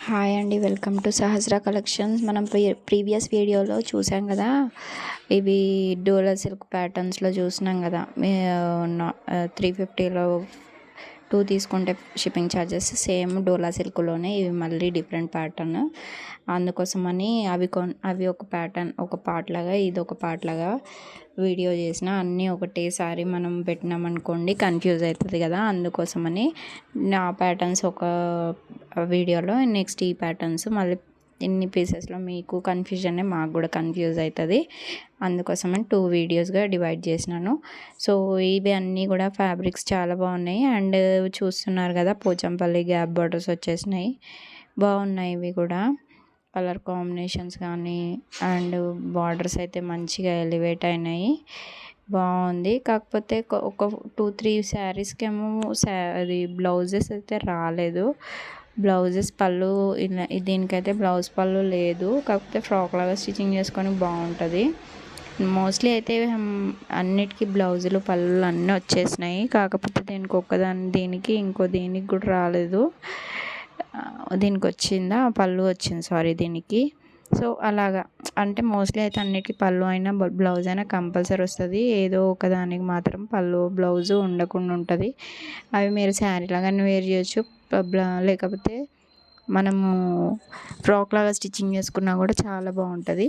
Hi అండి, welcome to Sahasra collections. మనం previous వీడియోలో చూసాం కదా, ఇవి డోలా సిల్క్ ప్యాటర్న్స్లో చూసినాం కదా. 350లో 2 తీసుకుంటే షిప్పింగ్ ఛార్జెస్ సేమ్ డోలా సిల్క్లోనే. ఇవి మళ్ళీ డిఫరెంట్ ప్యాటర్న్, అందుకోసమని అవి ఒక ప్యాటర్న్ ఒక పార్ట్ లాగా, ఇది ఒక పార్ట్ లాగా వీడియో చేసిన. అన్నీ ఒకటేసారి మనం పెట్టినామనుకోండి కన్ఫ్యూజ్ అవుతుంది కదా, అందుకోసమని నా ప్యాటర్న్స్ ఒక వీడియోలో, నెక్స్ట్ ఈ ప్యాటర్న్స్ మళ్ళీ ఇన్ని పీసెస్లో మీకు కన్ఫ్యూజన్, మాకు కూడా కన్ఫ్యూజ్ అవుతుంది. అందుకోసమని 2 వీడియోస్గా డివైడ్ చేసినాను. సో ఇవి అన్నీ కూడా ఫ్యాబ్రిక్స్ చాలా బాగున్నాయి. అండ్ చూస్తున్నారు కదా, పోచంపల్లి గ్యాప్ బార్డర్స్ వచ్చేసినాయి, బాగున్నాయి. ఇవి కూడా కలర్ కాంబినేషన్స్ కానీ అండ్ బార్డర్స్ అయితే మంచిగా ఎలివేట్ అయినాయి, బాగుంది. కాకపోతే ఒక 2-3 శారీస్కేమో అది బ్లౌజెస్ అయితే రాలేదు. బ్లౌజెస్ పళ్ళు దీనికైతే బ్లౌజ్ పళ్ళు లేదు, కాకపోతే ఫ్రాక్ లాగా స్టిచ్చింగ్ చేసుకొని బాగుంటుంది. మోస్ట్లీ అయితే అన్నిటికీ బ్లౌజులు పళ్ళు అన్నీ వచ్చేసినాయి. కాకపోతే దీనికి ఇంకో దీనికి కూడా రాలేదు. దీనికి వచ్చిందా పళ్ళు వచ్చింది, సారీ దీనికి. సో అలాగా, అంటే మోస్ట్లీ అయితే అన్నిటికీ పళ్ళు అయినా బ్లౌజ్ అయినా కంపల్సరీ వస్తుంది. ఏదో ఒకదానికి మాత్రం పళ్ళు బ్లౌజు ఉండకుండా ఉంటుంది. అవి మీరు శారీ లాగానే వేర్ చేయొచ్చు, లేకపోతే మనము ఫ్రాక్ లాగా స్టిచ్చింగ్ చేసుకున్నా కూడా చాలా బాగుంటుంది.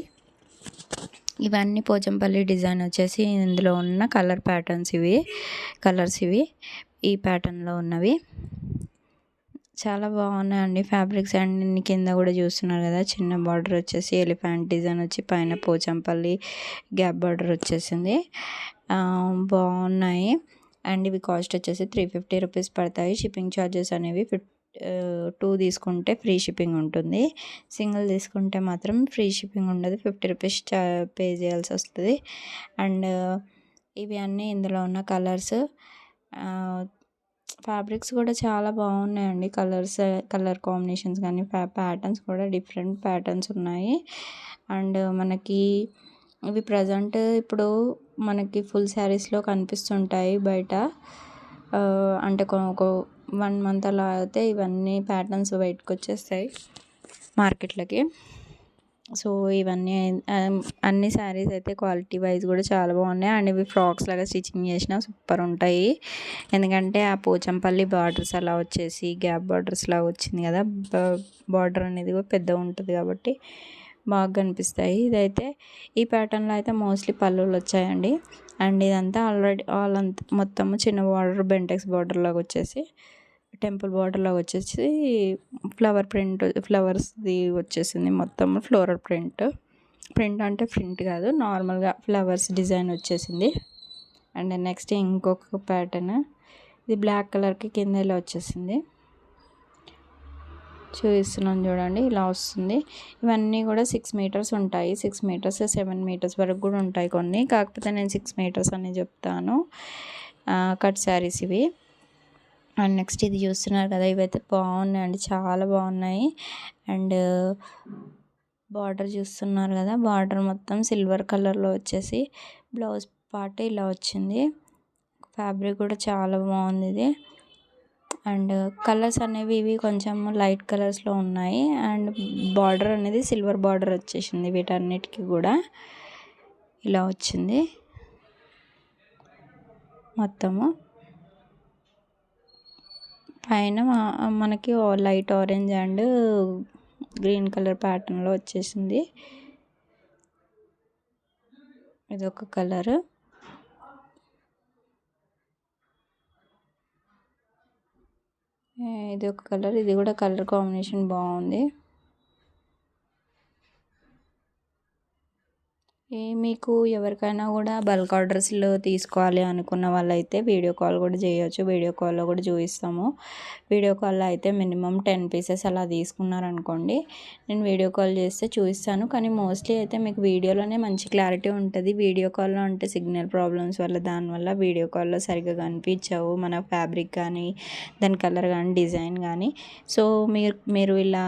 ఇవన్నీ పోచంపల్లి డిజైన్ వచ్చేసి ఇందులో ఉన్న కలర్ ప్యాటర్న్స్, కలర్స్ ఇవి ఈ ప్యాటర్న్లో ఉన్నవి చాలా బాగున్నాయండి ఫ్యాబ్రిక్స్. అండ్ కింద కూడా చూస్తున్నారు కదా, చిన్న బార్డర్ వచ్చేసి ఎలిఫెంట్ డిజైన్ వచ్చి పైన పోచంపల్లి గ్యాప్ బార్డర్ వచ్చేసింది, బాగున్నాయి. అండ్ ఇవి కాస్ట్ వచ్చేసి 350 రూపీస్ పడతాయి. షిప్పింగ్ ఛార్జెస్ అనేవి 2 తీసుకుంటే ఫ్రీ షిప్పింగ్ ఉంటుంది, సింగిల్ తీసుకుంటే మాత్రం ఫ్రీ షిప్పింగ్ ఉండదు, 50 రూపీస్ పే చేయాల్సి వస్తుంది. అండ్ ఇవి అన్నీ ఇందులో ఉన్న కలర్స్. ఫ్యాబ్రిక్స్ కూడా చాలా బాగున్నాయండి, కలర్ కాంబినేషన్స్ కానీ ప్యాటర్న్స్ కూడా డిఫరెంట్ ప్యాటర్న్స్ ఉన్నాయి. అండ్ మనకి ఇవి ప్రజెంట్ ఇప్పుడు మనకి ఫుల్ శారీస్లో కనిపిస్తుంటాయి బయట. అంటే ఒక 1 మంత్ అలా అయితే ఇవన్నీ ప్యాటర్న్స్ బయటకు వచ్చేస్తాయి మార్కెట్లకి. సో ఇవన్నీ అన్ని శారీస్ అయితే క్వాలిటీ వైజ్ కూడా చాలా బాగున్నాయి. అండ్ ఇవి ఫ్రాక్స్ లాగా స్టిచ్చింగ్ చేసినా సూపర్ ఉంటాయి, ఎందుకంటే ఆ పోచంపల్లి బార్డర్స్ అలా వచ్చేసి గ్యాప్ బార్డర్స్ లాగా వచ్చింది కదా, బార్డర్ అనేది కూడా పెద్దగా ఉంటుంది కాబట్టి బాగా కనిపిస్తాయి. ఇదైతే ఈ ప్యాటర్న్లో అయితే మోస్ట్లీ పళ్ళులు వచ్చాయండి. అండ్ ఇదంతా మొత్తం చిన్న బార్డర్, బెంటెక్స్ బార్డర్ లాగా వచ్చేసి, టెంపుల్ బార్డర్ లాగా వచ్చేసి ఫ్లవర్స్ది వచ్చేసింది, మొత్తం ఫ్లోరల్ ప్రింట్ అంటే ప్రింట్ కాదు, నార్మల్గా ఫ్లవర్స్ డిజైన్ వచ్చేసింది. అండ్ నెక్స్ట్ ఇంకొక ప్యాటర్న్, ఇది బ్లాక్ కలర్కి కింద ఇలా వచ్చేసింది, చూపిస్తున్నాను చూడండి, ఇలా వస్తుంది. ఇవన్నీ కూడా 6 మీటర్స్ ఉంటాయి, 6 మీటర్స్ 7 మీటర్స్ వరకు కూడా ఉంటాయి కొన్ని, కాకపోతే నేను 6 మీటర్స్ అని చెప్తాను. కట్ శారీస్ ఇవి. అండ్ నెక్స్ట్ ఇది చూస్తున్నారు కదా, ఇవైతే బాగున్నాయండి, చాలా బాగున్నాయి. అండ్ బార్డర్ చూస్తున్నారు కదా, బార్డర్ మొత్తం సిల్వర్ కలర్లో వచ్చేసి బ్లౌజ్ పార్ట్ ఇలా వచ్చింది. ఫ్యాబ్రిక్ కూడా చాలా బాగుంది ఇది. అండ్ కలర్స్ అనేవి ఇవి కొంచెం లైట్ కలర్స్లో ఉన్నాయి. అండ్ బార్డర్ అనేది సిల్వర్ బార్డర్ వచ్చేసింది, వీటన్నిటికీ కూడా ఇలా వచ్చింది మొత్తము. పైన మనకి light orange and green colour ప్యాటర్న్లో వచ్చేసింది, ఇదొక కలర్. ఇది ఒక కలర్, ఇది కూడా కలర్ కాంబినేషన్ బాగుంది. మీకు ఎవరికైనా కూడా బల్క్ ఆర్డర్స్లో తీసుకోవాలి అనుకున్న వాళ్ళైతే వీడియో కాల్ కూడా చేయొచ్చు, వీడియో కాల్లో కూడా చూపిస్తాము. వీడియో కాల్లో అయితే మినిమం 10 పీసెస్ అలా తీసుకున్నారనుకోండి, నేను వీడియో కాల్ చేస్తే చూపిస్తాను. కానీ మోస్ట్లీ అయితే మీకు వీడియోలోనే మంచి క్లారిటీ ఉంటుంది, వీడియో కాల్లో అంటే సిగ్నల్ ప్రాబ్లమ్స్ వల్ల దానివల్ల వీడియో కాల్లో సరిగ్గా కనిపించవు మన ఫ్యాబ్రిక్ కానీ, దాని కలర్ కానీ, డిజైన్ కానీ. సో మీరు ఇలా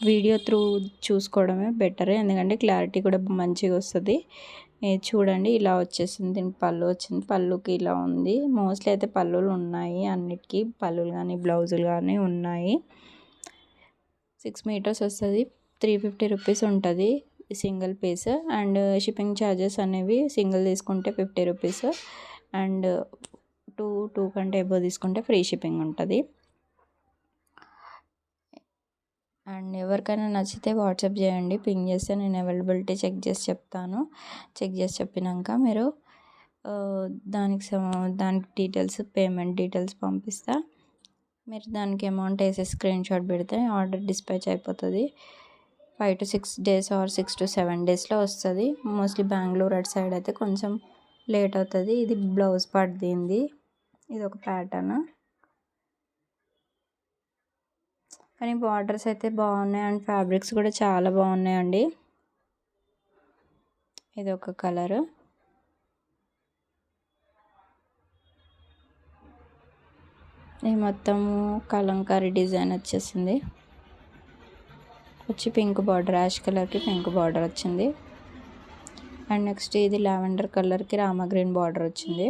వీడియో త్రూ చూసుకోవడమే బెటర్, ఎందుకంటే క్లారిటీ కూడా మంచిగా వస్తుంది. చూడండి ఇలా వచ్చేసింది, దీనికి పళ్ళు వచ్చింది, పళ్ళుకి ఇలా ఉంది. మోస్ట్లీ అయితే పళ్ళులు ఉన్నాయి, అన్నిటికీ పళ్ళులు కానీ బ్లౌజులు కానీ ఉన్నాయి. 6 మీటర్స్ వస్తుంది. 350 రూపీస్ ఉంటుంది single piece. And shipping charges అనేవి సింగిల్ తీసుకుంటే 50 రూపీస్ అండ్ టూ కంటే ఎబో తీసుకుంటే ఫ్రీ షిప్పింగ్ ఉంటుంది. అండ్ ఎవరికైనా నచ్చితే వాట్సాప్ చేయండి, పింగ్ చేస్తే నేను అవైలబిలిటీ చెక్ చేసి చెప్తాను. చెక్ చేసి చెప్పినాక మీరు దానికి డీటెయిల్స్, పేమెంట్ డీటెయిల్స్ పంపిస్తా. మీరు దానికి అమౌంట్ వేసి స్క్రీన్ షాట్ పెడితే ఆర్డర్ డిస్పాచ్ అయిపోతుంది. 5 to 6 days ఆర్ 6 to 7 daysలో వస్తుంది. మోస్ట్లీ బెంగళూరు అటు సైడ్ అయితే కొంచెం లేట్ అవుతుంది. ఇది బ్లౌజ్ పార్ట్ దీనిది. ఇది ఒక ప్యాటర్న్, కానీ బార్డర్స్ అయితే బాగున్నాయి అండ్ ఫ్యాబ్రిక్స్ కూడా చాలా బాగున్నాయండి. ఇది ఒక కలరు. ఇది మొత్తము కలంకారీ డిజైన్ వచ్చేసింది. పింక్ బార్డర్, యాష్ కలర్కి పింక్ బార్డర్ వచ్చింది. అండ్ నెక్స్ట్ ఇది లావెండర్ కలర్కి రామా గ్రీన్ బార్డర్ వచ్చింది.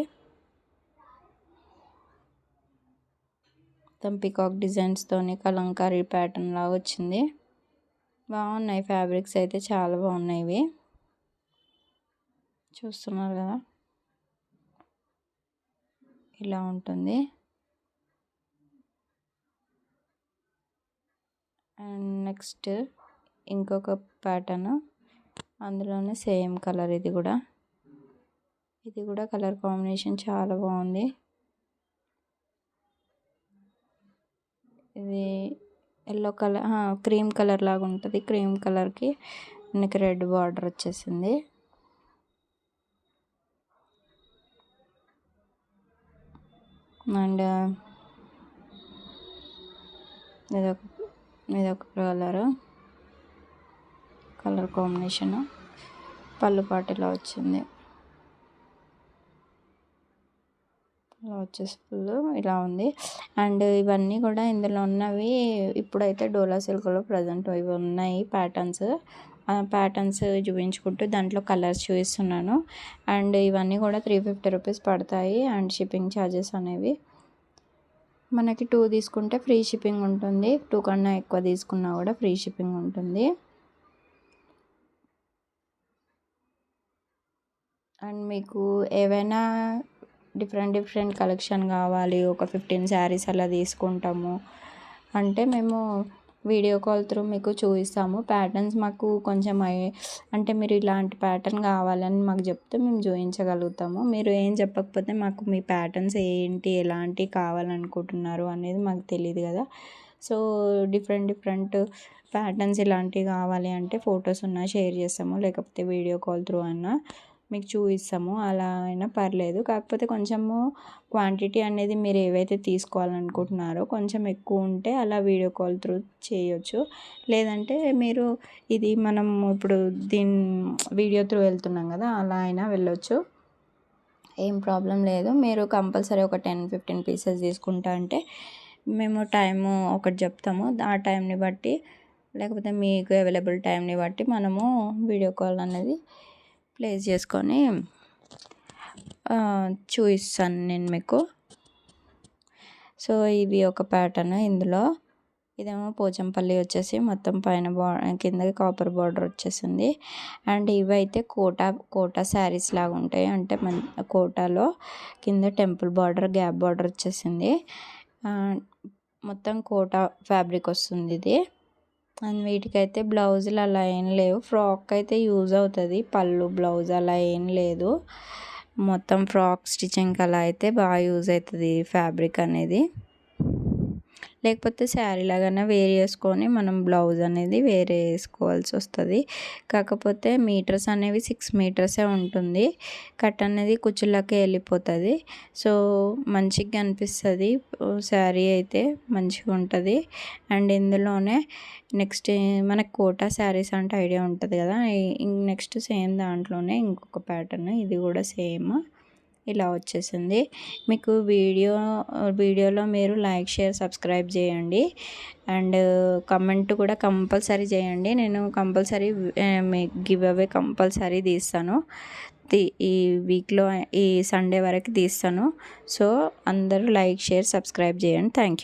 మొత్తం పికాక్ డిజైన్స్తోని కలంకారీ ప్యాటర్న్ లాగా వచ్చింది. బాగున్నాయి ఫ్యాబ్రిక్స్ అయితే చాలా బాగున్నాయి. ఇవి చూస్తున్నారు కదా, ఇలా ఉంటుంది. అండ్ నెక్స్ట్ ఇంకొక ప్యాటర్న్, అందులోనే సేమ్ కలర్. ఇది కూడా కలర్ కాంబినేషన్ చాలా బాగుంది. ఇది ఎల్లో కలర్, క్రీమ్ కలర్ లాగా ఉంటుంది. క్రీమ్ కలర్కి మనకి రెడ్ బార్డర్ వచ్చేసింది. అండ్ ఇదొక కలర్ కాంబినేషన్. పళ్ళు పాటిలా వచ్చింది. ఇలా వచ్చేసి ఫుల్ ఇలా ఉంది. అండ్ ఇవన్నీ కూడా ఇందులో ఉన్నవి ఇప్పుడైతే డోలా సిల్క్లో ప్రజెంట్ ఇవి ఉన్నాయి ప్యాటర్న్స్ చూపించుకుంటూ దాంట్లో కలర్స్ చూపిస్తున్నాను. అండ్ ఇవన్నీ కూడా 350 రూపీస్ పడతాయి. అండ్ షిప్పింగ్ ఛార్జెస్ అనేవి మనకి 2 తీసుకుంటే ఫ్రీ షిప్పింగ్ ఉంటుంది. 2 కన్నా ఎక్కువ తీసుకున్నా కూడా ఫ్రీ షిప్పింగ్ ఉంటుంది. అండ్ మీకు ఏవైనా డిఫరెంట్ కలెక్షన్ కావాలి, ఒక 15 శారీస్ అలా తీసుకుంటాము అంటే మేము వీడియో కాల్ త్రూ మీకు చూపిస్తాము. ప్యాటర్న్స్ మాకు కొంచెం అంటే మీరు ఇలాంటి ప్యాటర్న్ కావాలని మాకు చెప్తే మేము చూపించగలుగుతాము. మీరు ఏం చెప్పకపోతే మాకు మీ ప్యాటర్న్స్ ఏంటి, ఎలాంటివి కావాలనుకుంటున్నారు అనేది మాకు తెలియదు కదా. సో డిఫరెంట్ ప్యాటర్న్స్ ఇలాంటివి కావాలి అంటే ఫొటోస్ ఉన్నా షేర్ చేస్తాము, లేకపోతే వీడియో కాల్ త్రూ అన్నా మీకు చూపిస్తాము. అలా అయినా పర్లేదు. కాకపోతే కొంచెము క్వాంటిటీ అనేది మీరు ఏవైతే తీసుకోవాలనుకుంటున్నారో కొంచెం ఎక్కువ ఉంటే అలా వీడియో కాల్ త్రూ చేయొచ్చు. లేదంటే మీరు ఇది మనం ఇప్పుడు వీడియో త్రూ వెళ్తున్నాం కదా, అలా అయినా వెళ్ళొచ్చు, ఏం ప్రాబ్లం లేదు. మీరు కంపల్సరీ ఒక 10-15 పీసెస్ తీసుకుంటా అంటే మేము టైము ఒకటి చెప్తాము. ఆ టైంని బట్టి లేకపోతే మీకు అవైలబుల్ టైంని బట్టి మనము వీడియో కాల్ అనేది ప్లేస్ చేసుకొని చూపిస్తాను నేను మీకు. సో ఇవి ఒక ప్యాటర్న్. ఇందులో ఇదేమో పోచంపల్లి వచ్చేసి మొత్తం పైన కిందకి కాపర్ బార్డర్ వచ్చేసింది. అండ్ ఇవైతే కోటా శారీస్ లాగా ఉంటాయి. అంటే కోటాలో కింద టెంపుల్ బార్డర్, గ్యాప్ బార్డర్ వచ్చేసింది. మొత్తం కోటా ఫ్యాబ్రిక్ వస్తుంది ఇది. అండ్ వీటికైతే బ్లౌజులు అలా ఏం లేవు. ఫ్రాక్ అయితే యూజ్ అవుతుంది, పళ్ళు బ్లౌజ్ అలా ఏం లేదు. మొత్తం ఫ్రాక్ స్టిచ్చింగ్ అలా అయితే బాగా యూజ్ అవుతుంది ఫ్యాబ్రిక్ అనేది. లేకపోతే శారీ లాగానే వేర్ చేసుకొని మనం బ్లౌజ్ అనేది వేరే వేసుకోవాల్సి వస్తుంది. కాకపోతే మీటర్స్ అనేవి 6 మీటర్సే ఉంటుంది. కట్ అనేది కుచ్చులకే వెళ్ళిపోతుంది. సో మంచిగా అనిపిస్తుంది శారీ అయితే, మంచిగా ఉంటుంది. అండ్ ఇందులోనే నెక్స్ట్ మనకు కోటా శారీస్ అంటే ఐడియా ఉంటుంది కదా, నెక్స్ట్ సేమ్ దాంట్లోనే ఇంకొక ప్యాటర్న్, ఇది కూడా సేమ్ ఇలా వచ్చేసింది. మీకు వీడియోలో మీరు లైక్, షేర్, సబ్స్క్రైబ్ చేయండి. అండ్ కమెంట్ కూడా కంపల్సరీ చేయండి. నేను కంపల్సరీ గివ్ అవే కంపల్సరీ తీస్తాను. ఈ వీక్లో ఈ సండే వరకు తీస్తాను. సో అందరూ లైక్, షేర్, సబ్స్క్రైబ్ చేయండి. Thank you.